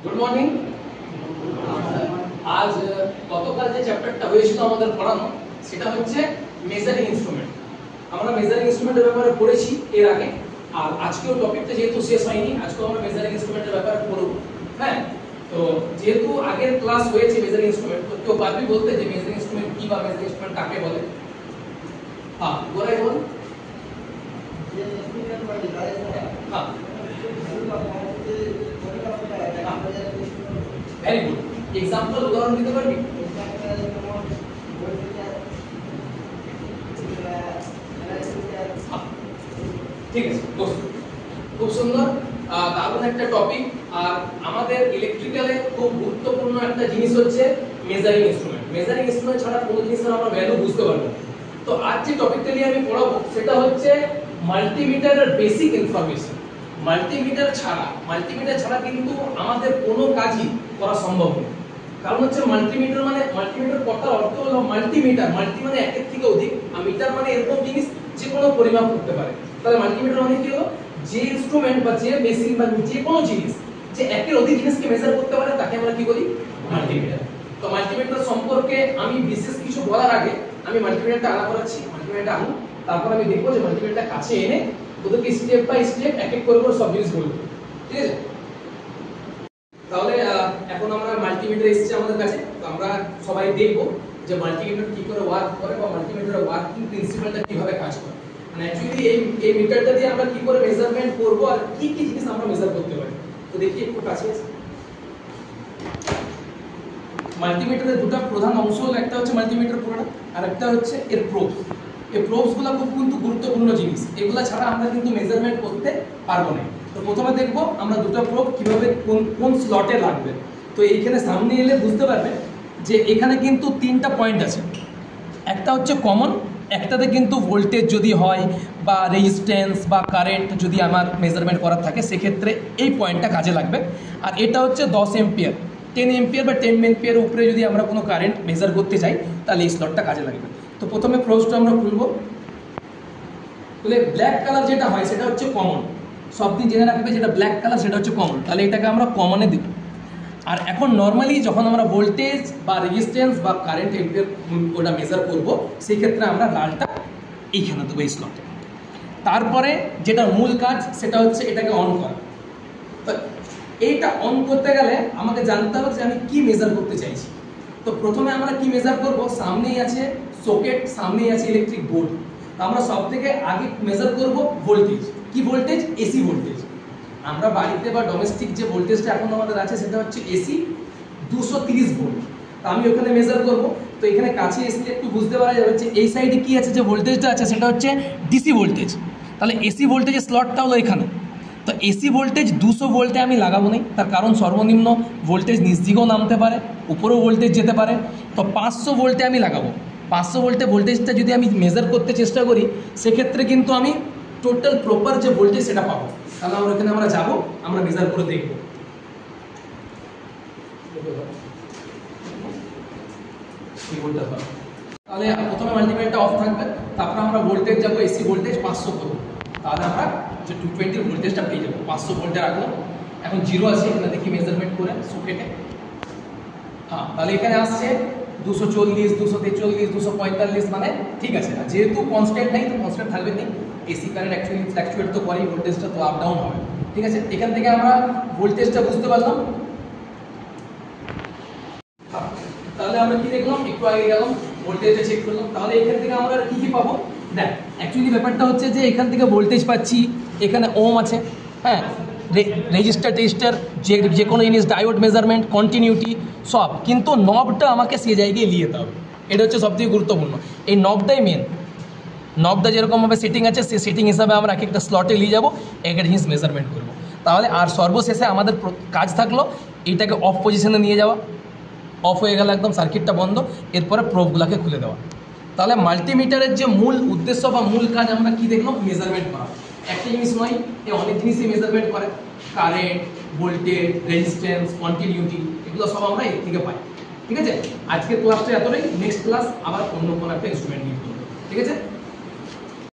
Good morning. আজ গতকাল যে চ্যাপ্টারটা হয়েছিল আমাদের পড়ানো সেটা হচ্ছে মেজারিং ইনস্ট্রুমেন্ট। আমরা মেজারিং ইনস্ট্রুমেন্টের ব্যাপারে পড়েছি এর আগে, আর আজকেও টপিকটা যেহেতু শেষ হয়নি, আজকে আমরা মেজারিং ইনস্ট্রুমেন্টের ব্যাপারে পড়ব। হ্যাঁ, তো যেহেতু আগের ক্লাস হয়েছে মেজারিং ইনস্ট্রুমেন্ট, তো কেউ পারবি বলতে যে মেজারিং ইনস্ট্রুমেন্ট কি বা মেজারিং ইনস্ট্রুমেন্ট কাকে বলে? হ্যাঁ, বলে বল। হ্যাঁ, ভেরি গুড। এক্সাম্পল উদাহরণ দিতে পারবি? ঠিক আছে, খুব সুন্দর, দারুণ একটা টপিক। আর আমাদের ইলেকট্রিক্যালে খুব গুরুত্বপূর্ণ একটা জিনিস হচ্ছে মেজারিং ইনস্ট্রুমেন্ট। মেজারিং ইনস্ট্রুমেন্ট ছাড়া কোনো জিনিসের আমরা ভ্যালু বুঝতে পারবো না। তো আজ যে টপিকটা নিয়ে আমি পড়াবো সেটা হচ্ছে মাল্টিমিটারের বেসিক ইনফরমেশন। মাল্টিমিটার ছাড়া কিন্তু আমাদের কোনো কাজই করা সম্ভব নয়। কারণ হচ্ছে মাল্টিমিটার মানে কথার অর্থ হলো মাল্টিমিটার। মাল্টি মানে একের থেকে অধিক, আর মিটার মানে এরকম জিনিস যে কোনো পরিমাপ করতে পারে। তাহলে মাল্টিমিটার মানে কি হলো? যে ইনস্ট্রুমেন্ট বা যে মেশিন বা যে কোনো জিনিস যে একের অধিক জিনিসকে মেজার করতে পারে তাকে আমরা কি বলি? মাল্টিমিটার। তো মাল্টিমিটার সম্পর্কে আমি বিশেষ কিছু বলার আগে আমি মাল্টিমিটারটা আলাদা করাচ্ছি। মাল্টিমিটারটা আনুন, তারপর আমি দেখবো যে মাল্টিমিটারটা কাছে এনে ওদেরকে স্টেপ বাই স্টেপ এক এক করে সব জিনিস বলবো। ঠিক আছে? তাহলে এখন আমরা মাল্টিমিটার এসেছে আমাদের কাছে, তো আমরা সবাই দেখবো যে মাল্টিমিটার কি করে ওয়ার্ক করে বা মাল্টিমিটারের ওয়ার্কিং প্রিন্সিপালটা কিভাবে কাজ করে। মানে অ্যাকচুয়ালি এই মিটারটা দিয়ে আমরা কি করে মেজারমেন্ট করব আর কি কি জিনিস আমরা মেজার করতে পারি। তো দেখি একটু কাছে এসে। মাল্টিমিটারের দুটো প্রধান অংশ হলো, একটা হচ্ছে মাল্টিমিটার পুরোটা, আর একটা হচ্ছে এর প্রোবস। এই প্রোবসগুলো খুব কিন্তু গুরুত্বপূর্ণ জিনিস, এগুলো ছাড়া আমরা কিন্তু মেজারমেন্ট করতে পারবো না। তো প্রথমে দেখবো আমরা দুটো প্রোব কিভাবে কোন স্লটে লাগবে। তো এইখানে সামনে এলে বুঝতে পারবে যে এখানে কিন্তু তিনটা পয়েন্ট আছে। একটা হচ্ছে কমন, একটাতে কিন্তু ভোল্টেজ যদি হয় বা রেজিস্ট্যান্স বা কারেন্ট যদি আমার মেজারমেন্ট করার থাকে সেক্ষেত্রে এই পয়েন্টটা কাজে লাগবে। আর এটা হচ্ছে 10 এম্পিয়ার, 10 এম্পিয়ার বা 10 এম্পিয়ার উপরে যদি আমরা কোনো কারেন্ট মেজার করতে চাই তাহলে এই স্লটটা কাজে লাগবে। তো প্রথমে প্রোবসটা আমরা খুলবো। তাহলে ব্ল্যাক কালার যেটা হয় সেটা হচ্ছে কমন। সব দিন জেনে রাখবে যেটা ব্ল্যাক কালার সেটা হচ্ছে কমন, তাহলে এটাকে আমরা কমনে দিব। আর এখন নর্মালি যখন আমরা ভোল্টেজ বা রেজিস্ট্যান্স বা কারেন্ট এম্পিয়ার ওটা মেজার করব সেই ক্ষেত্রে আমরা লালটা এইখানে দেবো এই স্লটে। তারপরে যেটা মূল কাজ সেটা হচ্ছে এটাকে অন করা। তো এইটা অন করতে গেলে আমাকে জানতে হবে যে আমি কি মেজার করতে চাইছি। তো প্রথমে আমরা কি মেজার করব? সামনেই আছে সকেট, সামনেই আছে ইলেকট্রিক বোর্ড। আমরা সব থেকে আগে মেজার করব ভোল্টেজ। কি ভোল্টেজ? AC voltage. আমরা বাড়িতে বা ডোমেস্টিক যে ভোল্টেজটা এখন আমাদের আছে সেটা হচ্ছে এসি 230 ভোল্ট। তো আমি ওখানে মেজার করব। তো এখানে কাছে এসে একটু বুঝতে পারা যাবে যে এই সাইডে কি আছে, যে ভোল্টেজটা আছে সেটা হচ্ছে ডিসি ভোল্টেজ। তাহলে এসি ভোল্টেজের স্লটটা হলো এখানে। তো এসি ভোল্টেজ 200 ভোল্টে আমি লাগাবো না, তার কারণ সর্বনিম্ন ভোল্টেজ নিচ দিকেও নামতে পারে, উপরেও ভোল্টেজ যেতে পারে। তো 500 ভোল্টে আমি লাগাবো। 500 ভোল্টে ভোল্টেজটা যদি আমি মেজার করতে চেষ্টা করি সেক্ষেত্রে কিন্তু আমি টোটাল প্রপার যে ভোল্টেজ সেটা পাবো। তাহলে আমরা এখানে আমরা যাবো, আমরা মেজার করে দেখব। তাহলে প্রথমে মাল্টিমিটারটা অফ থাকবে, তারপর আমরা ভোল্টেজ যাবো, এসি ভোল্টেজ 500 করবো। তাহলে আমরা যে 220 ভোল্টেজটা পেয়ে যাবো। 500 ভোল্টে রাখলাম, এখন 0 আছে, এখানে দেখি মেজারমেন্ট করে সকেটে। হ্যাঁ, তাহলে এখানে আসছে 240, 243, 245, মানে ঠিক আছে। যেহেতু কনস্ট্যান্ট নেই তো কনস্ট্যান্ট থাকবে না, এসি কারেন্ট অ্যাকচুয়ালি ফ্ল্যাকচুয়েট তো করেই, ভোল্টেজটা তো আপ ডাউন হবে। ঠিক আছে, এখান থেকে আমরা ভোল্টেজটা বুঝতে পারলাম। তাহলে আমরা কি দেখলাম? একটু আগে গেলাম ভোল্টেজটা চেক করলাম। তাহলে এখান থেকে আমরা কি কি পাবো? দেখ, অ্যাকচুয়ালি ব্যাপারটা হচ্ছে যে এখান থেকে ভোল্টেজ পাচ্ছি, এখানে ওম আছে, হ্যাঁ, রেজিস্টার টেস্টার, যে কোনো জিনিস, ডায়োড মেজারমেন্ট, কন্টিনিউটি সব। কিন্তু নবটা আমাকে সে জায়গায় নিয়ে যেতে হবে, এটা হচ্ছে সবথেকে গুরুত্বপূর্ণ। এই নবটাই মেন। নবটা যেরকমভাবে সেটিং আছে সেই সেটিং হিসাবে আমরা এক একটা স্লটে নিয়ে যাবো, এক একটা জিনিস মেজারমেন্ট করবো। তাহলে আর সর্বশেষে আমাদের কাজ থাকলো এটাকে অফ পজিশনে নিয়ে যাওয়া। অফ হয়ে গেলে একদম সার্কিটটা বন্ধ, এরপরে প্রোবগুলোকে খুলে দেওয়া। তাহলে মাল্টিমিটারের যে মূল উদ্দেশ্য বা মূল কাজ আমরা কি দেখলাম? মেজারমেন্ট করা। একটা জিনিস নয়, অনেক জিনিসই মেজারমেন্ট করে। কারেন্ট, ভোল্টেজ, রেজিস্ট্যান্স, কন্টিনিউটি, এগুলো সব আমরা এর থেকে পাই। ঠিক আছে, আজকের ক্লাসটা এতটাই। নেক্সট ক্লাস আবার অন্য কোনো একটা ইনস্ট্রুমেন্ট নিয়ে করবো। ঠিক আছে।